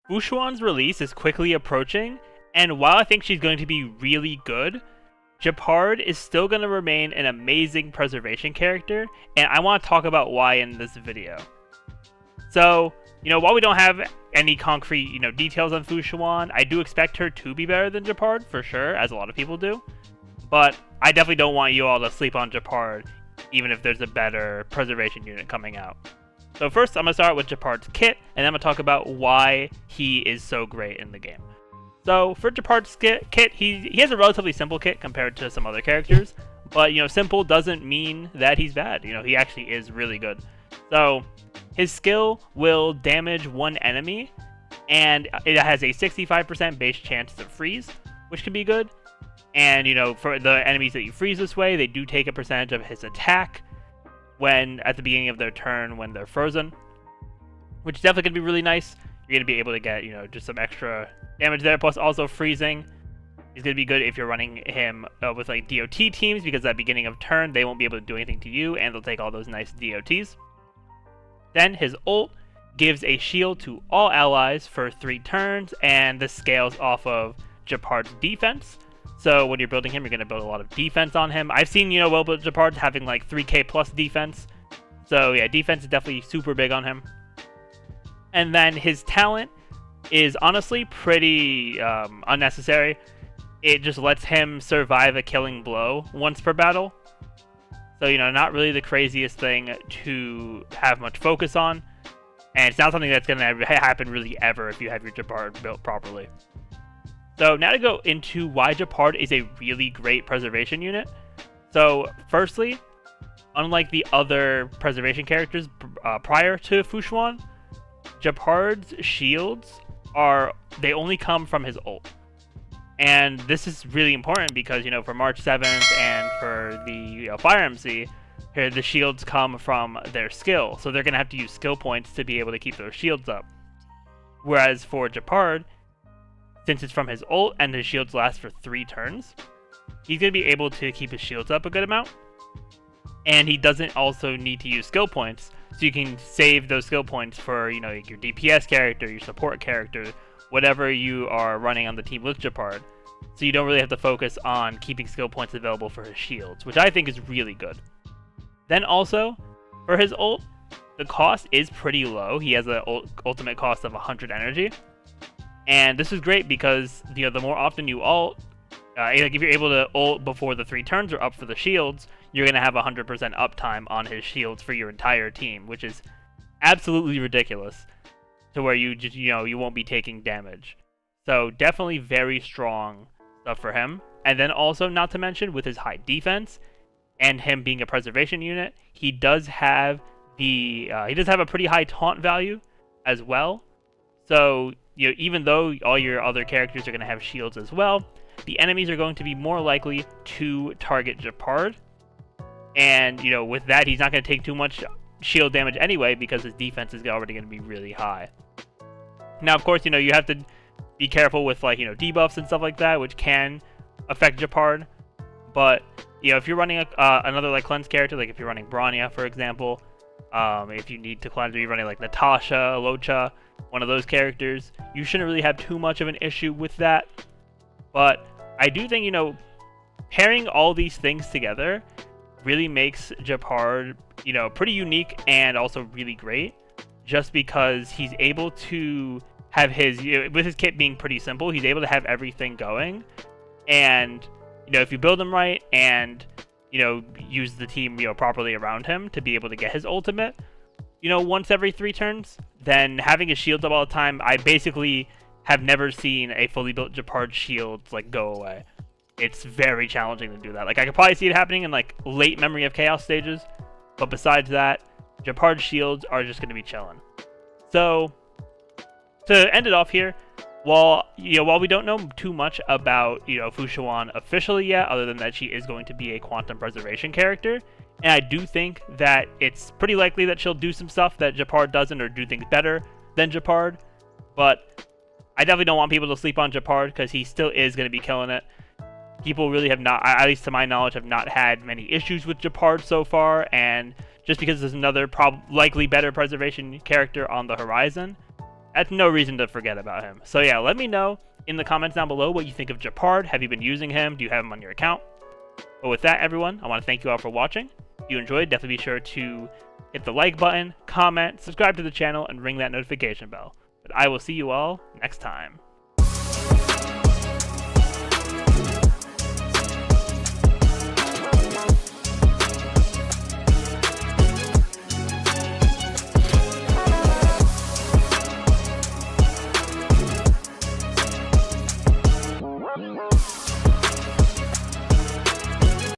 Fu Xuan's release is quickly approaching, and while I think she's going to be really good, Gepard is still going to remain an amazing preservation character, and I want to talk about why in this video. So, while we don't have any concrete, details on Fu Xuan, I do expect her to be better than Gepard, for sure, as a lot of people do. But I definitely don't want you all to sleep on Gepard, even if there's a better preservation unit coming out. So first, I'm going to start with Gepard's kit, and then I'm going to talk about why he is so great in the game. So for Gepard's kit, he has a relatively simple kit compared to some other characters, but simple doesn't mean that he's bad. He actually is really good. So his skill will damage one enemy, and it has a 65% base chance to freeze, which can be good. And for the enemies that you freeze this way, they do take a percentage of his attack when at the beginning of their turn when they're frozen, which is definitely going to be really nice. You're going to be able to get just some extra damage there. Plus also freezing is going to be good if you're running him with like DOT teams, because at the beginning of turn they won't be able to do anything to you and they'll take all those nice DOTs. Then his ult gives a shield to all allies for 3 turns, and this scales off of Gepard's defense. So when you're building him, you're going to build a lot of defense on him. I've seen, well-built Gepard having like 3k plus defense. So yeah, defense is definitely super big on him. And then his talent is honestly pretty unnecessary. It just lets him survive a killing blow once per battle. So, not really the craziest thing to have much focus on. And it's not something that's going to happen really ever if you have your Gepard built properly. So now to go into why Gepard is a really great preservation unit. So firstly, unlike the other preservation characters prior to Fu Xuan, Gepard's shields they only come from his ult. And this is really important because, for March 7th and for the Fire MC, here the shields come from their skill. So they're going to have to use skill points to be able to keep those shields up. Whereas for Gepard, since it's from his ult and his shields last for 3 turns, he's going to be able to keep his shields up a good amount. And he doesn't also need to use skill points, so you can save those skill points for, your DPS character, your support character, whatever you are running on the team with Gepard. So you don't really have to focus on keeping skill points available for his shields, which I think is really good. Then also, for his ult, the cost is pretty low. He has an ultimate cost of 100 energy. And this is great because, the more often you ult, if you're able to ult before the 3 turns are up for the shields, you're going to have 100% uptime on his shields for your entire team, which is absolutely ridiculous, to where you just, you won't be taking damage. So definitely very strong stuff for him. And then also, not to mention, with his high defense and him being a preservation unit, he does have a pretty high taunt value as well. So, even though all your other characters are going to have shields as well, the enemies are going to be more likely to target Gepard. And, with that, he's not going to take too much shield damage anyway because his defense is already going to be really high. Now, of course, you have to be careful with, like, debuffs and stuff like that, which can affect Gepard. But, if you're running another, like, cleanse character, like if you're running Bronya, for example, if you need to cleanse, you're running, like, Natasha, Locha, one of those characters, you shouldn't really have too much of an issue with that. But I do think, pairing all these things together really makes Gepard, pretty unique and also really great, just because he's able to have his, with his kit being pretty simple, he's able to have everything going. And, if you build him right and, use the team, properly around him to be able to get his ultimate, once every 3 turns, then having his shields up all the time, I basically have never seen a fully built Gepard shield, like, go away. It's very challenging to do that. Like, I could probably see it happening in, like, late Memory of Chaos stages, but besides that, Gepard shields are just going to be chilling. So, to end it off here, while we don't know too much about, Fu Xuan officially yet, other than that she is going to be a quantum preservation character, and I do think that it's pretty likely that she'll do some stuff that Gepard doesn't, or do things better than Gepard, but I definitely don't want people to sleep on Gepard, because he still is going to be killing it. People really have not, at least to my knowledge, have not had many issues with Gepard so far, and just because there's another likely better preservation character on the horizon, That's no reason to forget about him. So yeah, let me know in the comments down below what you think of Gepard. Have you been using him? Do you have him on your account? But with that, everyone, I want to thank you all for watching. If you enjoyed, definitely be sure to hit the like button, comment, subscribe to the channel, and ring that notification bell. But I will see you all next time.